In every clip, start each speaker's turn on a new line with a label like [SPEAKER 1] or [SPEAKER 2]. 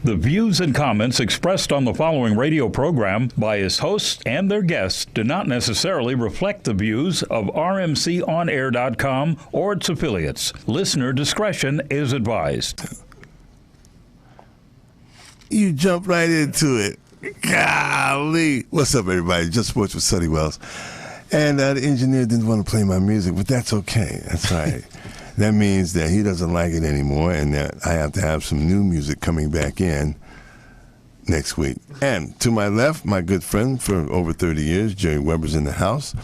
[SPEAKER 1] The views and comments expressed on the following radio program by its hosts and their guests do not necessarily reflect the views of rmconair.com or its affiliates. Listener discretion is advised.
[SPEAKER 2] You jump right into it. Golly. What's up, everybody? Just Sports with Sonny Wells. And the engineer didn't want to play my music, but that's okay. That's right. That means that he doesn't like it anymore and that I have to have some new music coming back in next week. And to my left, my good friend for over 30 years, Jerry Weber's in the house.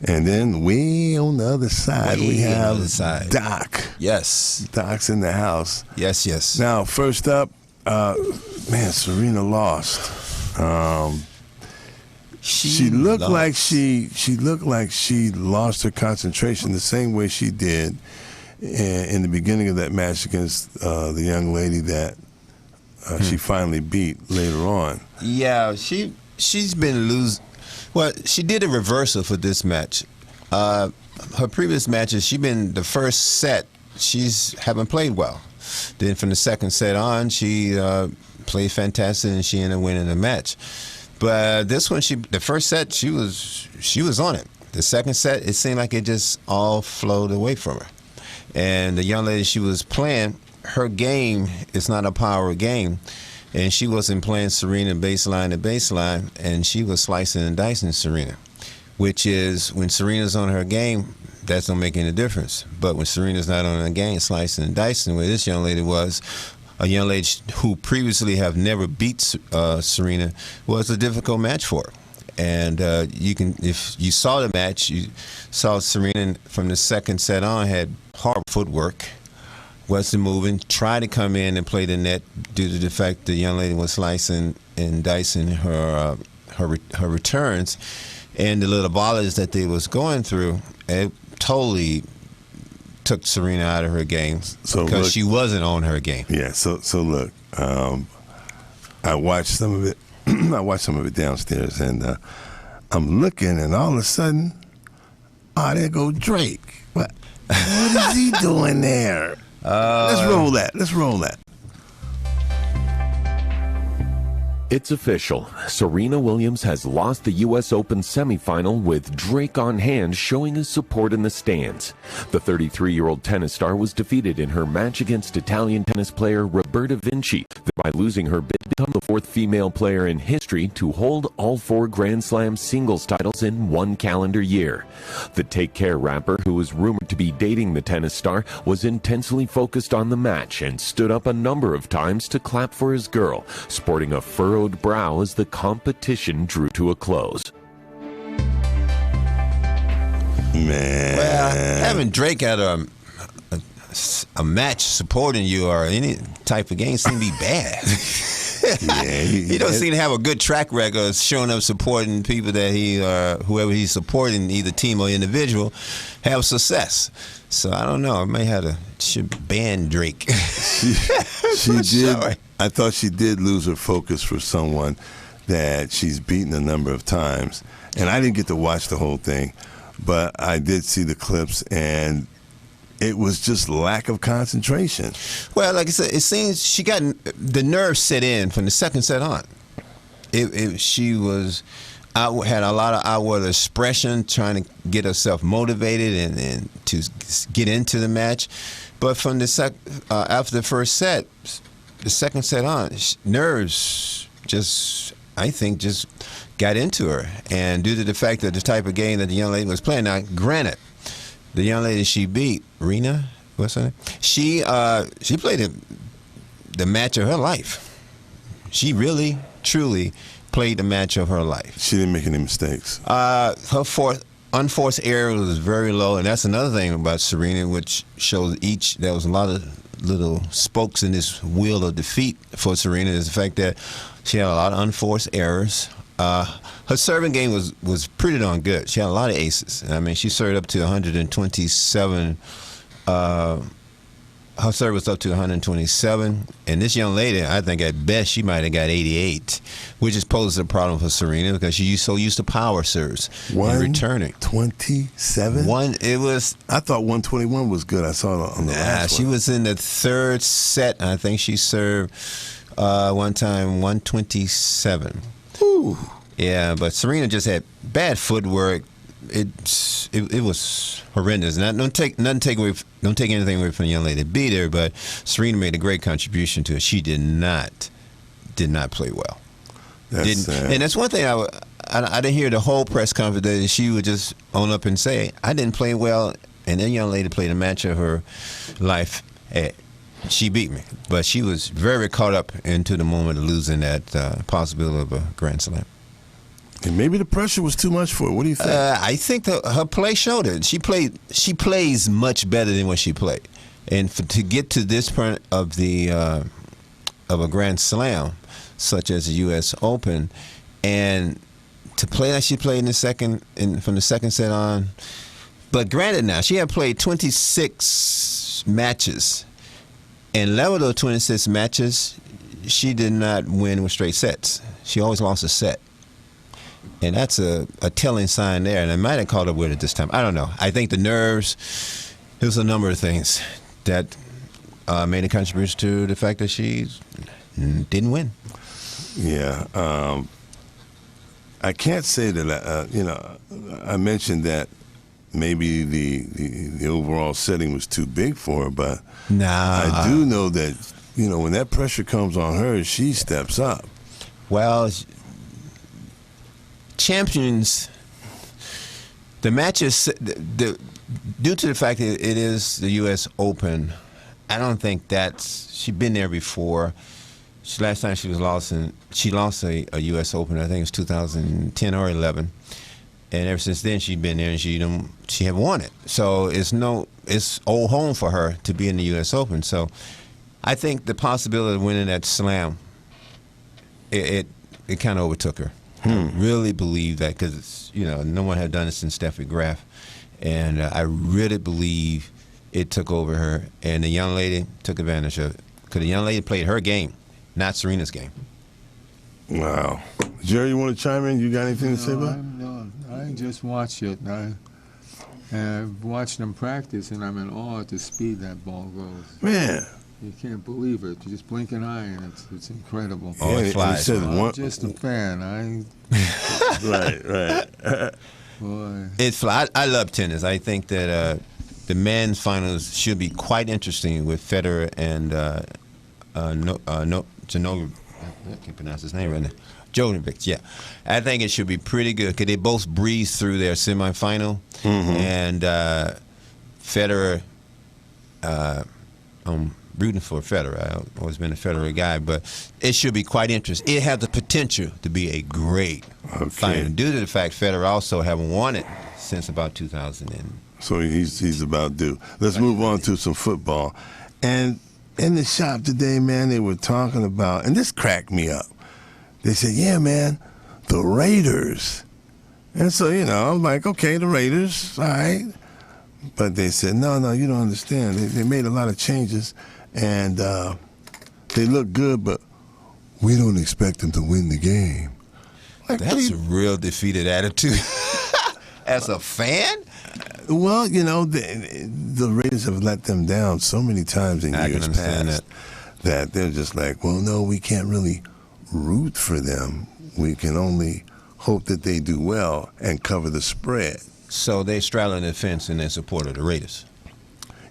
[SPEAKER 2] And then way on the other side, we have Doc.
[SPEAKER 3] Yes.
[SPEAKER 2] Doc's in the house.
[SPEAKER 3] Yes, yes.
[SPEAKER 2] Now, first up, Serena lost. She looked like she lost her concentration the same way she did in the beginning of that match against the young lady that she finally beat later on.
[SPEAKER 3] Yeah, she's been losing. Well, she did a reversal for this match. Her previous matches, the first set, she's haven't played well. Then from the second set on, she played fantastic and she ended up winning the match. But this one, the first set, she was on it. The second set, it seemed like it just all flowed away from her. And the young lady she was playing, her game is not a power game. And she wasn't playing Serena baseline to baseline, and she was slicing and dicing Serena, which is when Serena's on her game, that don't make any difference. But when Serena's not on her game, slicing and dicing, where this young lady was, a young lady who previously have never beat Serena, was a difficult match for her. And if you saw the match, you saw Serena from the second set on had horrible footwork, wasn't moving, tried to come in and play the net due to the fact the young lady was slicing and dicing her returns, and the little volleys that they was going through, it totally took Serena out of her game because she wasn't on her game.
[SPEAKER 2] Yeah. So look, I watched some of it. I watched some of it downstairs, and I'm looking, and all of a sudden, there go Drake. What is he doing there? Let's roll that.
[SPEAKER 4] It's official. Serena Williams has lost the U.S. Open semifinal with Drake on hand showing his support in the stands. The 33-year-old tennis star was defeated in her match against Italian tennis player Roberta Vinci, thereby losing her bid to become the fourth female player in history to hold all 4 Grand Slam singles titles in one calendar year. The Take Care rapper, who was rumored to be dating the tennis star, was intensely focused on the match and stood up a number of times to clap for his girl, sporting a furrowed brow as the competition drew to a close.
[SPEAKER 2] Man.
[SPEAKER 3] Well, having Drake at a match supporting you or any type of game seem to be bad.
[SPEAKER 2] Yeah,
[SPEAKER 3] he don't seem to have a good track record of showing up supporting people that whoever he's supporting, either team or individual, have success. So I don't know. I may have should ban Drake.
[SPEAKER 2] She did. Sorry. I thought she did lose her focus for someone that she's beaten a number of times. And I didn't get to watch the whole thing, but I did see the clips, and it was just lack of concentration.
[SPEAKER 3] Well, like I said, it seems she got the nerves set in from the second set on. She was had a lot of outward expression, trying to get herself motivated and to get into the match. But from the after the first set, the second set on, nerves I think just got into her. And due to the fact that the type of game that the young lady was playing, now granted, the young lady she beat, Rena, what's her name? She played the match of her life. She really, truly played the match of her life.
[SPEAKER 2] She didn't make any mistakes.
[SPEAKER 3] Her unforced error was very low, and that's another thing about Serena, which shows there was a lot of little spokes in this wheel of defeat for Serena, is the fact that she had a lot of unforced errors. Her serving game was pretty darn good. She had a lot of aces. I mean, she served up to 127. Her serve was up to 127. And this young lady, I think at best, she might have got 88, which just poses a problem for Serena because she's so used to power serves and returning.
[SPEAKER 2] 127?
[SPEAKER 3] I
[SPEAKER 2] thought 121 was good. I saw it on the last one.
[SPEAKER 3] She was in the third set. I think she served One time, 127.
[SPEAKER 2] Ooh.
[SPEAKER 3] Yeah, but Serena just had bad footwork. It was horrendous. Don't take anything away from the young lady that beat her, but Serena made a great contribution to it. She did not play well. And that's one thing I didn't hear the whole press conference that she would just own up and say, I didn't play well, and that young lady played a match of her life. She beat me, but she was very caught up into the moment of losing that possibility of a Grand Slam.
[SPEAKER 2] And maybe the pressure was too much for her. What do you think?
[SPEAKER 3] I think her play showed it. She plays much better than what she played, and to get to this point of of a Grand Slam, such as the U.S. Open, and to play like she played from the second set on. But granted, now she had played 26 matches, and level those 26 matches, she did not win with straight sets. She always lost a set. And that's a telling sign there. And I might have caught up with it this time. I don't know. I think the nerves, there's a number of things that made a contribution to the fact that she didn't win.
[SPEAKER 2] Yeah. I can't say that, I mentioned that maybe the overall setting was too big for her, but I do know that, when that pressure comes on her, she steps up.
[SPEAKER 3] Well, champions, the matches, due to the fact that it is the U.S. Open, I don't think she's been there before. Last time she lost a U.S. Open, I think it was 2010 or 11, and ever since then she's been there and she haven't won it. So it's old home for her to be in the U.S. Open. So I think the possibility of winning that slam, it kind of overtook her. I really believe that because no one had done it since Steffi Graf, and I really believe it took over her, and the young lady took advantage of it because the young lady played her game, not Serena's game.
[SPEAKER 2] Wow, Jerry, you want to chime in? You got anything to say about it?
[SPEAKER 5] No, I just watch it. I've watched them practice, and I'm in awe at the speed that ball goes.
[SPEAKER 2] Man.
[SPEAKER 5] You can't believe it. You just blink an eye, and it's incredible.
[SPEAKER 3] Oh, it flies.
[SPEAKER 5] I'm just a fan.
[SPEAKER 2] Right.
[SPEAKER 5] Boy.
[SPEAKER 3] It flies. I love tennis. I think that the men's finals should be quite interesting with Federer and Janova. I can't pronounce his name right now. Djokovic, yeah. I think it should be pretty good because they both breeze through their semifinal, and Federer. Rooting for Federer. I've always been a Federer guy, but it should be quite interesting. It has the potential to be a great final due to the fact Federer also haven't won it since about 2000.
[SPEAKER 2] So he's about due. Let's move on to some football. And in the shop today, man, they were talking about, and this cracked me up. They said, yeah, man, the Raiders. And so, I'm like, okay, the Raiders, all right. But they said, no, you don't understand. They made a lot of changes, and they look good, but we don't expect them to win the game. Like,
[SPEAKER 3] that's a real defeated attitude. As a fan?
[SPEAKER 2] Well, the Raiders have let them down so many times in years past that they're just like, well, no, we can't really root for them. We can only hope that they do well and cover the spread.
[SPEAKER 3] So they straddling the fence in their support of the Raiders.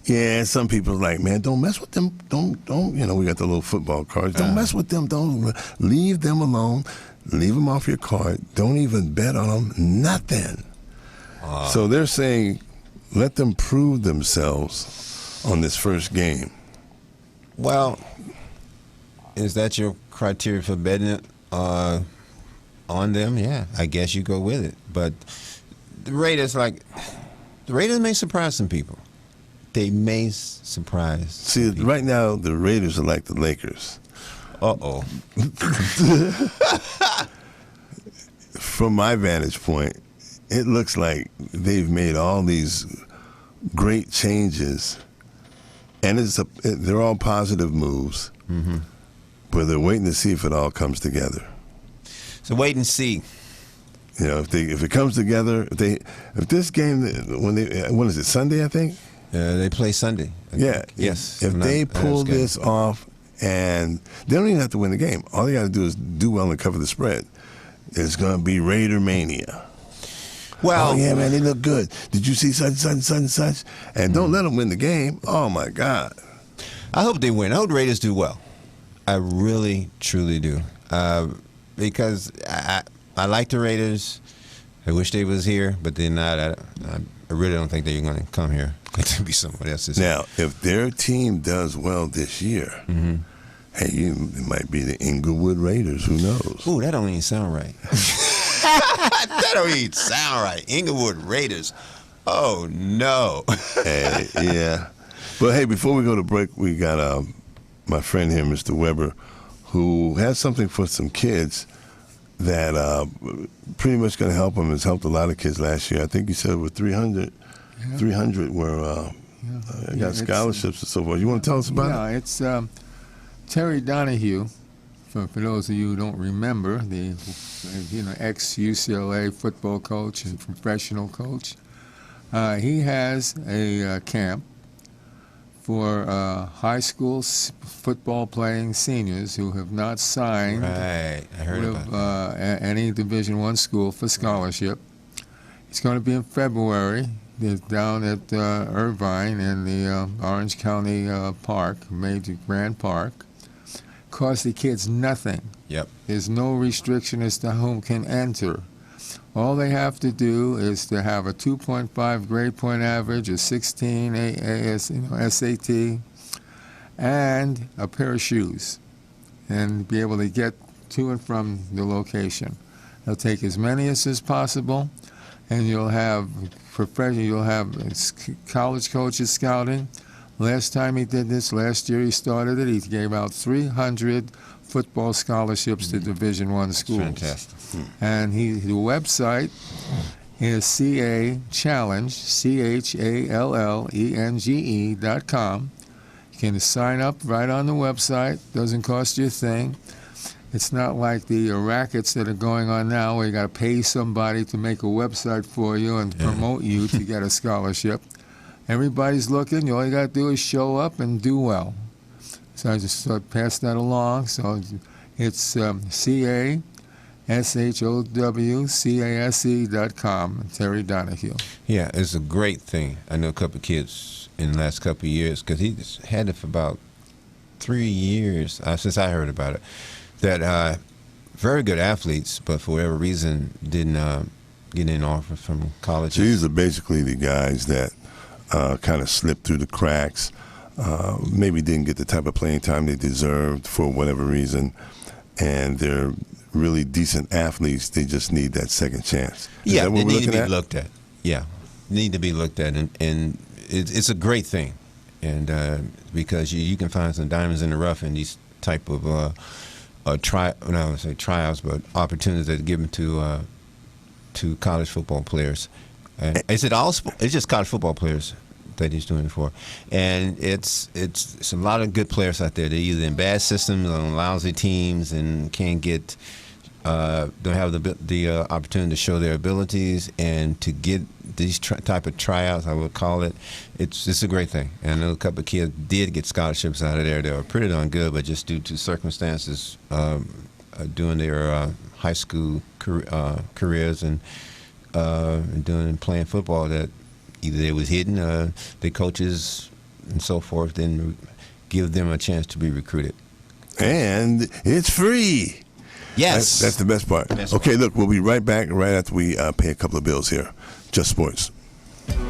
[SPEAKER 2] Yeah, some people are like, man, don't mess with them. Don't. We got the little football cards. Don't mess with them. Don't leave them alone. Leave them off your card. Don't even bet on them. Nothing. So they're saying, let them prove themselves on this first game.
[SPEAKER 3] Well, is that your criteria for betting it on them? Yeah, I guess you go with it. But the Raiders may surprise some people. They may surprise.
[SPEAKER 2] See, right now, the Raiders are like the Lakers.
[SPEAKER 3] Uh-oh.
[SPEAKER 2] From my vantage point, it looks like they've made all these great changes, and they're all positive moves, but they're waiting to see if it all comes together.
[SPEAKER 3] So wait and see.
[SPEAKER 2] If it comes together, if this game, when is it, Sunday, I think?
[SPEAKER 3] They play Sunday.
[SPEAKER 2] Yeah.
[SPEAKER 3] Yes.
[SPEAKER 2] If they pull this off And they don't even have to win the game. All they got to do is do well and cover the spread. It's going to be Raider Mania.
[SPEAKER 3] Well,
[SPEAKER 2] Oh, yeah, man, they look good. Did you see such? And don't let them win the game. Oh, my God.
[SPEAKER 3] I hope they win. I hope the Raiders do well. I really, truly do. Because I like the Raiders. I wish they was here, but they're not. I really don't think they're going to come here. It's going to be somebody else's.
[SPEAKER 2] Now, if their team does well this year, hey, it might be the Inglewood Raiders. Who knows?
[SPEAKER 3] Ooh, that don't even sound right. That don't even sound right. Inglewood Raiders. Oh, no.
[SPEAKER 2] Hey, yeah. But, hey, before we go to break, we got my friend here, Mr. Weber, who has something for some kids that pretty much going to help them. Has helped a lot of kids last year. I think you said it was 300. Yeah. 300 were got scholarships and so forth. You want to tell us about it?
[SPEAKER 5] Yeah, it's Terry Donahue. For those of you who don't remember, the ex-UCLA football coach and professional coach. He has a camp for high school football playing seniors who have not signed
[SPEAKER 3] Right, I heard
[SPEAKER 5] with
[SPEAKER 3] about that.
[SPEAKER 5] any Division I school for scholarship. It's going to be in February. They're down at Irvine in the Orange County Park, Major Grand Park. Costs the kids nothing.
[SPEAKER 3] Yep.
[SPEAKER 5] There's no restriction as to whom can enter. All they have to do is to have a 2.5 grade point average, a 16 SAT, and a pair of shoes, and be able to get to and from the location. They'll take as many as possible, and you'll have college coaches scouting. Last time he did this, last year he started it, he gave out 300 football scholarships to Division I schools.
[SPEAKER 3] Fantastic.
[SPEAKER 5] And the website is CA Challenge, CHALLENGE.com. You can sign up right on the website. Doesn't cost you a thing. It's not like the rackets that are going on now where you got to pay somebody to make a website for you and promote you to get a scholarship. Everybody's looking. All you got to do is show up and do well. So I just pass that along. So it's CASHOWCASE.com, Terry Donahue.
[SPEAKER 3] Yeah, it's a great thing. I know a couple of kids in the last couple of years, because he's had it for about 3 years since I heard about it, that very good athletes, but for whatever reason didn't get an offer from colleges.
[SPEAKER 2] So these are basically the guys that kind of slipped through the cracks, maybe didn't get the type of playing time they deserved for whatever reason, and they're really decent athletes. They just need that second chance.
[SPEAKER 3] Yeah, they need to be looked at. Yeah, need to be looked at, and it's a great thing, and because you can find some diamonds in the rough in these type of tryouts, but opportunities that are given to college football players. And is it all? It's just college football players that he's doing it for, and it's a lot of good players out there. They're either in bad systems or on lousy teams and can't get, don't have the opportunity to show their abilities and to get these type of tryouts. I would call it. It's a great thing. And I know a couple of kids did get scholarships out of there. They were pretty darn good, but just due to circumstances, doing their high school careers and playing football, that either they was hidden, the coaches and so forth didn't give them a chance to be recruited.
[SPEAKER 2] And it's free.
[SPEAKER 3] Yes.
[SPEAKER 2] That's the best part. Okay, look, we'll be right back right after we pay a couple of bills here. Just Sports.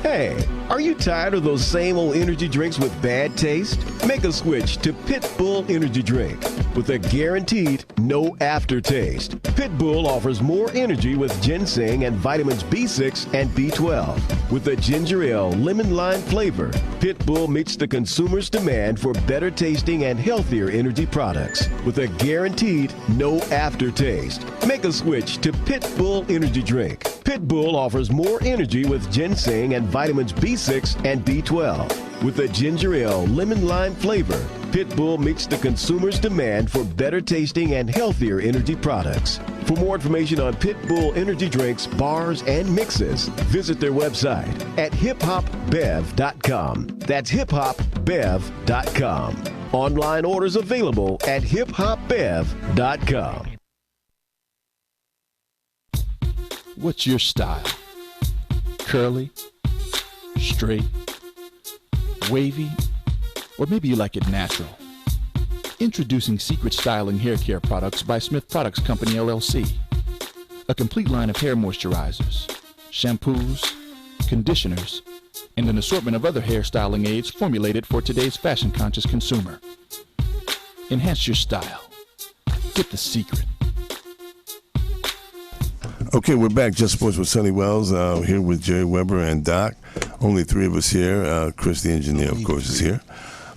[SPEAKER 6] Hey, are you tired of those same old energy drinks with bad taste? Make a switch to Pitbull Energy Drink with a guaranteed no aftertaste. Pitbull offers more energy with ginseng and vitamins B6 and B12. With a ginger ale lemon lime flavor, Pitbull meets the consumer's demand for better tasting and healthier energy products with a guaranteed no aftertaste. Make a switch to Pitbull Energy Drink. Pitbull offers more energy with ginseng and vitamins B6 and B12. With a ginger ale lemon lime flavor, Pitbull meets the consumer's demand for better tasting and healthier energy products. For more information on Pitbull energy drinks, bars, and mixes, visit their website at hiphopbev.com. That's hiphopbev.com. Online orders available at hiphopbev.com.
[SPEAKER 7] What's your style? Curly? Straight? Wavy? Or maybe you like it natural? Introducing Secret Styling Hair Care Products by Smith Products Company, LLC. A complete line of hair moisturizers, shampoos, conditioners, and an assortment of other hair styling aids formulated for today's fashion-conscious consumer. Enhance your style. Get the secret.
[SPEAKER 2] Okay, we're back. Just Sports with Sonny Wells, here with Jerry Weber and Doc. Only three of us here. Chris, the engineer, of course, is here.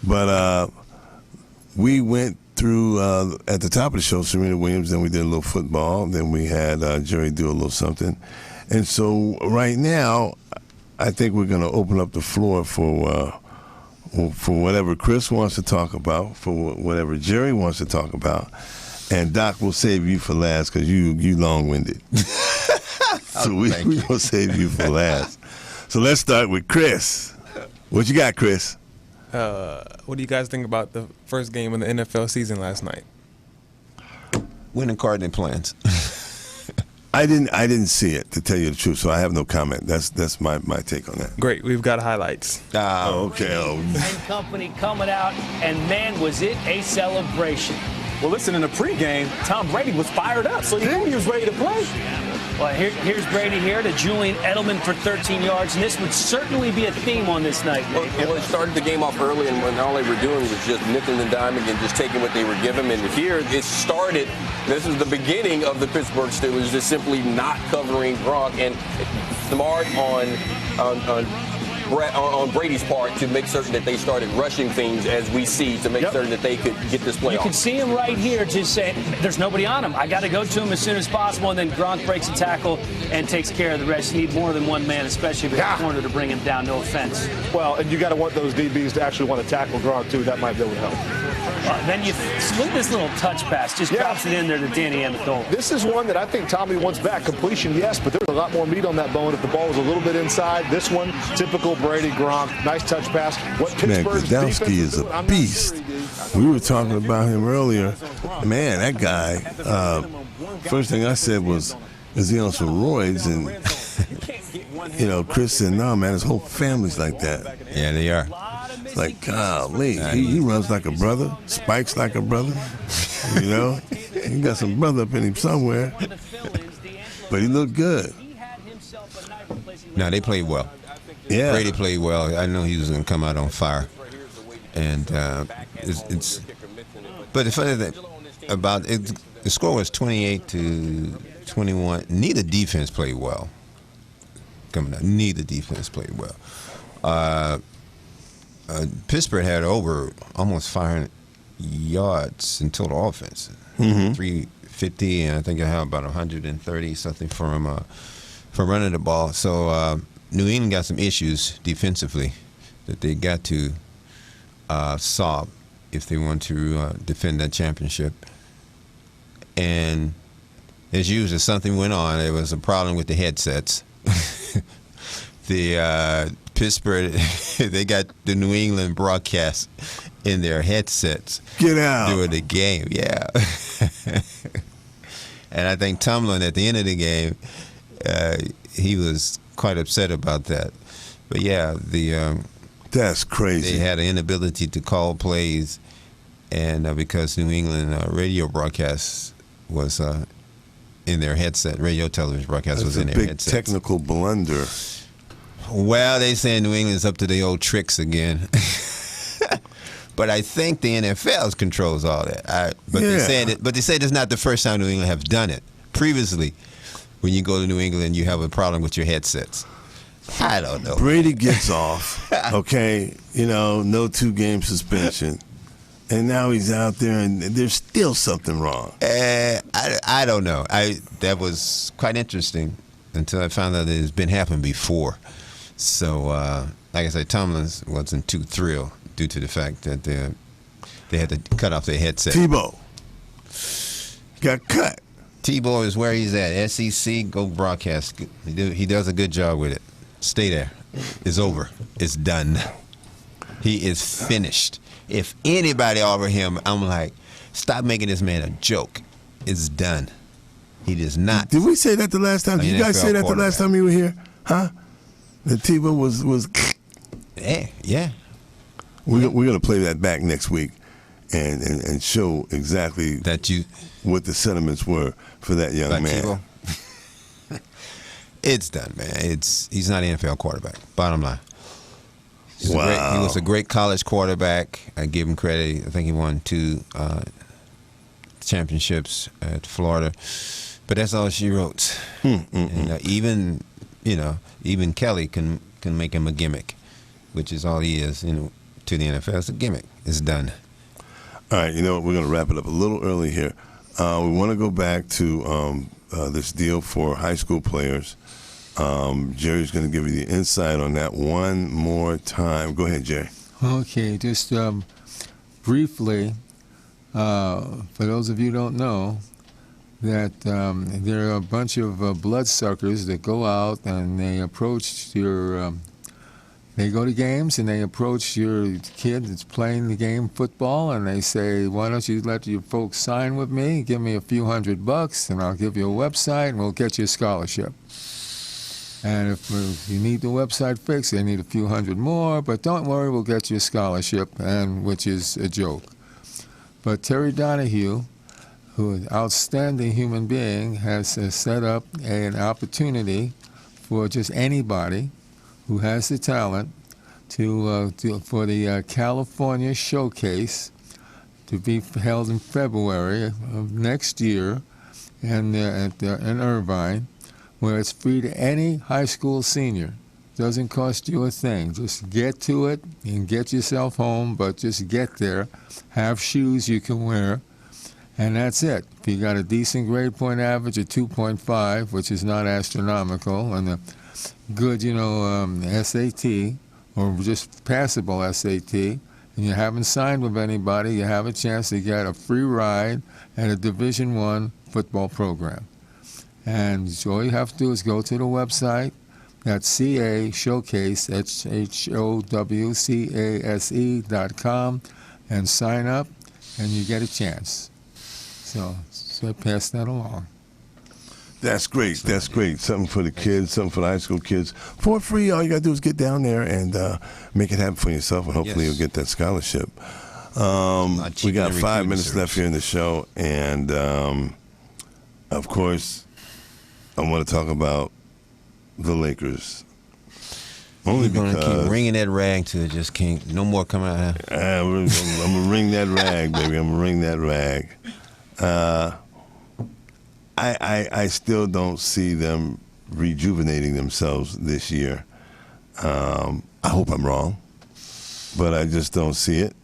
[SPEAKER 2] But we went through, at the top of the show, Serena Williams, then we did a little football, then we had Jerry do a little something. And so right now, I think we're going to open up the floor for whatever Chris wants to talk about, for whatever Jerry wants to talk about. And Doc will save you for last because you long-winded. So we're going to save you for last. So let's start with Chris. What you got, Chris?
[SPEAKER 8] What do you guys think about the first game of the NFL season last night?
[SPEAKER 3] Winning Cardinal plans.
[SPEAKER 2] I didn't see it, to tell you the truth, so I have no comment. That's my take on that.
[SPEAKER 8] Great, we've got highlights.
[SPEAKER 2] Okay.
[SPEAKER 9] And company coming out, and man, was it a celebration.
[SPEAKER 10] Well, listen, in the pregame, Tom Brady was fired up, so you knew he was ready to play.
[SPEAKER 9] Well, here's Brady here to Julian Edelman for 13 yards, and this would certainly be a theme on this night.
[SPEAKER 11] Well, it started the game off early, and all they were doing was just nickel and diming and just taking what they were given. And here it started. This is the beginning of the Pittsburgh Steelers just simply not covering Gronk, and smart on Brady's part to make certain that they started rushing things as we see to make certain that they could get this play
[SPEAKER 9] You
[SPEAKER 11] off.
[SPEAKER 9] can see him right here just saying, there's nobody on him. I got to go to him as soon as possible, and then Gronk breaks a tackle and takes care of the rest. You need more than one man, especially with the corner, to bring him down, no offense.
[SPEAKER 10] Well, and you got to want those DBs to actually want to tackle Gronk, too. That might be able to help.
[SPEAKER 9] Then you look at this little touch pass, just drops it in there to Danny Amendola.
[SPEAKER 10] This is one that I think Tommy wants back. Completion, yes, but there's a lot more meat on that bone if the ball was a little bit inside. This one, typical Brady, Gronk, nice touch pass. What Pittsburgh's defense
[SPEAKER 2] is a beast. We were talking about him earlier. Man, that guy, first thing I said was, is he on some roids? And, Chris said, no, man, his whole family's like that.
[SPEAKER 3] Yeah, they are.
[SPEAKER 2] Like, golly, he runs like a brother, spikes like a brother, He got some brother up in him somewhere. But he looked good.
[SPEAKER 3] No, they played well.
[SPEAKER 2] Yeah.
[SPEAKER 3] Brady played well. I know he was going to come out on fire. And it's but the funny thing about it, the score was 28-21. Neither defense played well. Neither defense played well. Pittsburgh had over almost 500 yards in total offense. 350, and I think I have about 130 something from running the ball. So New England got some issues defensively that they got to solve if they want to defend that championship. And as usual, something went on. There was a problem with the headsets. The Pittsburgh, they got the New England broadcast in their headsets.
[SPEAKER 2] Get out.
[SPEAKER 3] During the game, yeah. And I think Tomlin, at the end of the game, he was quite upset about that. But yeah,
[SPEAKER 2] that's crazy.
[SPEAKER 3] They had an inability to call plays, and because New England radio broadcast was in their headset, radio television broadcast was in their headset.
[SPEAKER 2] That's a big technical blunder.
[SPEAKER 3] Well, they say New England's up to the old tricks again. But I think the NFL controls all that. They say it's not the first time New England have done it. Previously, when you go to New England, you have a problem with your headsets. I don't know.
[SPEAKER 2] Brady gets off, okay, no 2-game suspension. And now he's out there, and there's still something wrong.
[SPEAKER 3] I don't know. That was quite interesting until I found out that it's been happened before. So, like I said, Tomlin wasn't too thrilled due to the fact that they had to cut off their headset.
[SPEAKER 2] Tebow got cut.
[SPEAKER 3] Tebow is where he's at. SEC, go broadcast. He does a good job with it. Stay there. It's over. It's done. He is finished. If anybody offer him, I'm like, stop making this man a joke. It's done. He does not.
[SPEAKER 2] Did we say that the last time? Did you guys say that the last time you were here? Huh? That Tebow was.
[SPEAKER 3] Yeah.
[SPEAKER 2] We're gonna play that back next week, and show exactly what the sentiments were for that young man.
[SPEAKER 3] Tebow? It's done, man. He's not an NFL quarterback. Bottom line. He was a great college quarterback. I give him credit. I think he won 2 championships at Florida, but that's all she wrote. And even Kelly can make him a gimmick, which is all he is. To the NFL, it's a gimmick. It's done.
[SPEAKER 2] All right, we're going to wrap it up a little early here. We want to go back to this deal for high school players. Jerry's going to give you the insight on that one more time. Go ahead, Jerry.
[SPEAKER 5] Okay, just briefly, for those of you who don't know, that there are a bunch of bloodsuckers that go out and they approach they go to games and they approach your kid that's playing the game football and they say, why don't you let your folks sign with me, give me a few $100 and I'll give you a website and we'll get you a scholarship. And if you need the website fixed, they need a few $100 more, but don't worry, we'll get you a scholarship, which is a joke. But Terry Donahue, who is an outstanding human being, has set up an opportunity for just anybody who has the talent for the California Showcase to be held in February of next year in Irvine, where it's free to any high school senior. Doesn't cost you a thing. Just get to it and get yourself home, but just get there. Have shoes you can wear, and that's it. If you got a decent grade point average of 2.5, which is not astronomical, and a good, SAT, or just passable SAT, and you haven't signed with anybody, you have a chance to get a free ride at a Division I football program. And all you have to do is go to the website, that's CA Showcase, HOWCASE.com, and sign up, and you get a chance. So pass that along.
[SPEAKER 2] That's great. That's great. Something for the kids, something for the high school kids. For free, all you got to do is get down there and make it happen for yourself, and hopefully you'll get that scholarship. We got 5 minutes left here in the show, and of course, I want to talk about the Lakers. Only
[SPEAKER 3] We're
[SPEAKER 2] because
[SPEAKER 3] gonna keep wringing that rag till it just can't. No more coming out.
[SPEAKER 2] I'm gonna wring that rag, baby. I'm gonna wring that rag. I still don't see them rejuvenating themselves this year. I hope I'm wrong, but I just don't see it.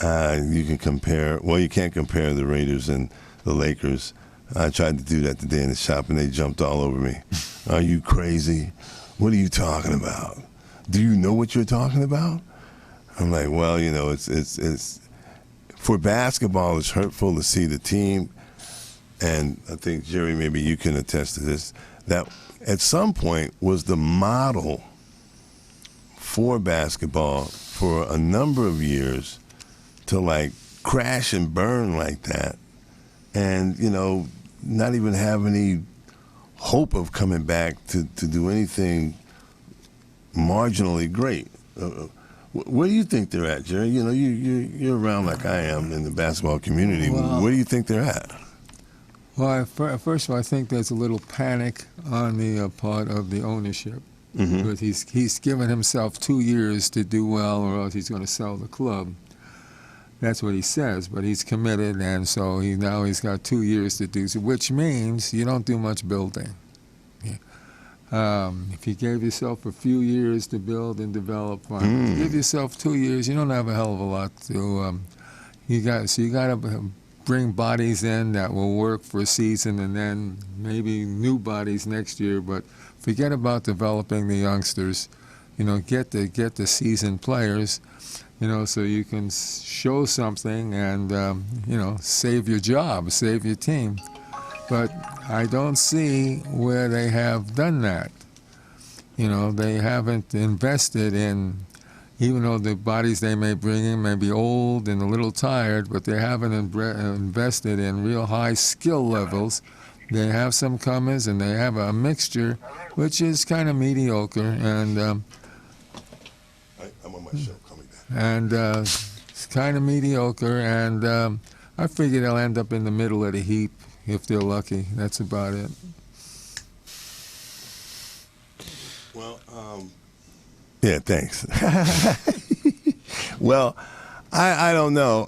[SPEAKER 2] You can compare. Well, you can't compare the Raiders and the Lakers. I tried to do that today in the shop, and they jumped all over me. Are you crazy? What are you talking about? Do you know what you're talking about? I'm like, well, it's for basketball, it's hurtful to see the team, and I think, Jerry, maybe you can attest to this, that at some point was the model for basketball for a number of years to, crash and burn like that. And, not even have any hope of coming back to do anything marginally great. Where do you think they're at, Jerry? You're around like I am in the basketball community. Where do you think they're at?
[SPEAKER 5] Well, first of all, I think there's a little panic on the part of the ownership.
[SPEAKER 2] Mm-hmm.
[SPEAKER 5] Because he's given himself 2 years to do well, or else he's going to sell the club. That's what he says, but he's committed, and so he's got 2 years to do so, which means you don't do much building. If you gave yourself a few years to build and develop, fine. If you give yourself 2 years, you don't have a hell of a lot to. You got to bring bodies in that will work for a season, and then maybe new bodies next year. But forget about developing the youngsters. Get the seasoned players. So you can show something and, save your job, save your team. But I don't see where they have done that. They haven't invested in even though the bodies they may bring in may be old and a little tired, but they haven't invested in real high skill levels. They have some comers, and they have a mixture, which is kind of mediocre. And
[SPEAKER 2] I'm on my show coming back.
[SPEAKER 5] And it's kind of mediocre. And I figure they'll end up in the middle of the heap if they're lucky. That's about it.
[SPEAKER 2] Well, yeah, thanks. Well, I don't know.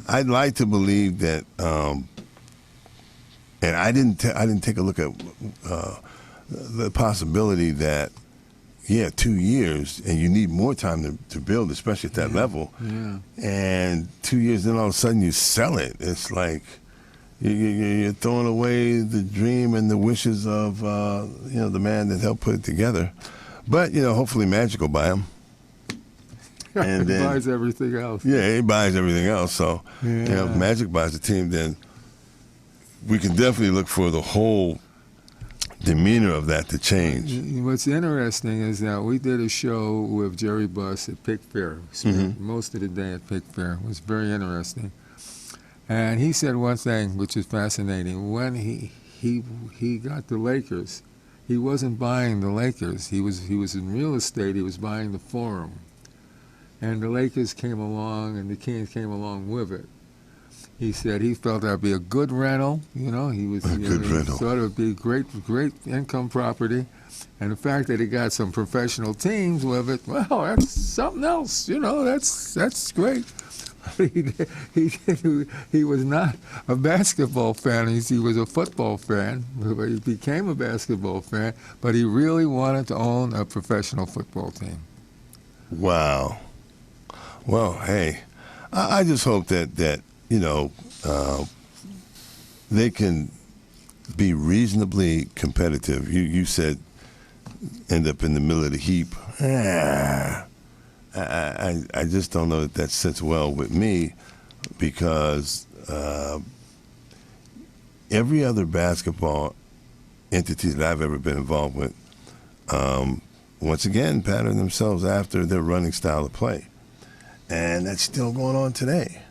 [SPEAKER 2] I'd like to believe that, and I didn't take a look at the possibility that, 2 years, and you need more time to build, especially at that level.
[SPEAKER 5] Yeah.
[SPEAKER 2] And 2 years, then all of a sudden you sell it. It's like you're throwing away the dream and the wishes of the man that helped put it together. But hopefully Magic will buy him. And
[SPEAKER 5] He
[SPEAKER 2] then
[SPEAKER 5] buys everything else.
[SPEAKER 2] Yeah, he buys everything else. So if Magic buys the team, then we can definitely look for the whole demeanor of that to change.
[SPEAKER 5] What's interesting is that we did a show with Jerry Buss at Pick Fair. Spent most of the day at Pick Fair. It was very interesting. And he said one thing which is fascinating. When he got the Lakers, he wasn't buying the Lakers. He was in real estate. He was buying the Forum. And the Lakers came along, and the Kings came along with it. He said he felt that would be a good rental. He was
[SPEAKER 2] good rental.
[SPEAKER 5] Thought it would be great income property, and the fact that he got some professional teams with it, well, that's something else. That's great. He was not a basketball fan. He was a football fan. He became a basketball fan, but he really wanted to own a professional football team.
[SPEAKER 2] Wow. Well, hey, I just hope that they can be reasonably competitive. You said end up in the middle of the heap. I just don't know that sits well with me, because every other basketball entity that I've ever been involved with, once again, pattern themselves after their running style of play. And that's still going on today.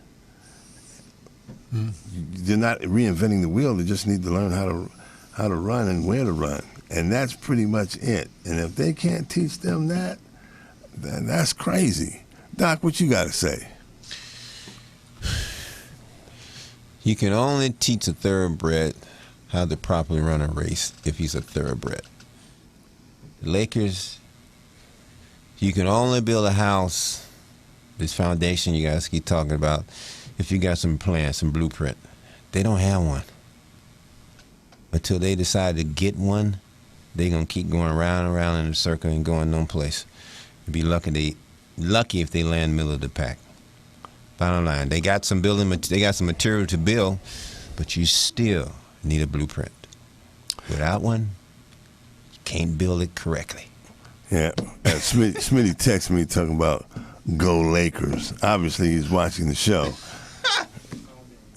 [SPEAKER 2] They're not reinventing the wheel. They just need to learn how to run and where to run. And that's pretty much it. And if they can't teach them that, then that's crazy. Doc, what you got to say?
[SPEAKER 3] You can only teach a thoroughbred how to properly run a race if he's a thoroughbred. The Lakers, you can only build a house, this foundation you guys keep talking about, if you got some plans, some blueprint. They don't have one. Until they decide to get one, they're going to keep going around and around in a circle and going no place. You'd be lucky if they land middle of the pack. Bottom line, they got some material to build, but you still need a blueprint. Without one, you can't build it correctly.
[SPEAKER 2] Yeah, Smitty texted me talking about go Lakers. Obviously, he's watching the show.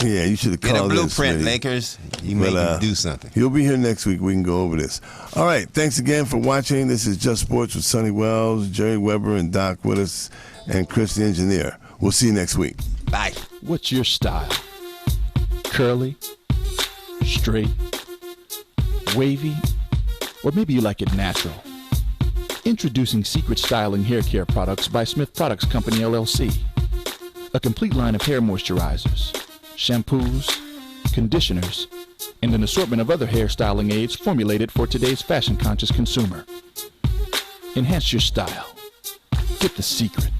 [SPEAKER 2] Yeah, you should have called
[SPEAKER 3] in. Get a blueprint,
[SPEAKER 2] this,
[SPEAKER 3] Lakers. You make him do something.
[SPEAKER 2] He'll be here next week. We can go over this. All right, thanks again for watching. This is Just Sports with Sonny Wells, Jerry Weber, and Doc Willis, and Chris the Engineer. We'll see you next week.
[SPEAKER 3] Bye.
[SPEAKER 7] What's your style? Curly? Straight? Wavy? Or maybe you like it natural? Introducing Secret Styling Hair Care Products by Smith Products Company, LLC. A complete line of hair moisturizers, shampoos, conditioners, and an assortment of other hair styling aids formulated for today's fashion-conscious consumer. Enhance your style. Get the secret.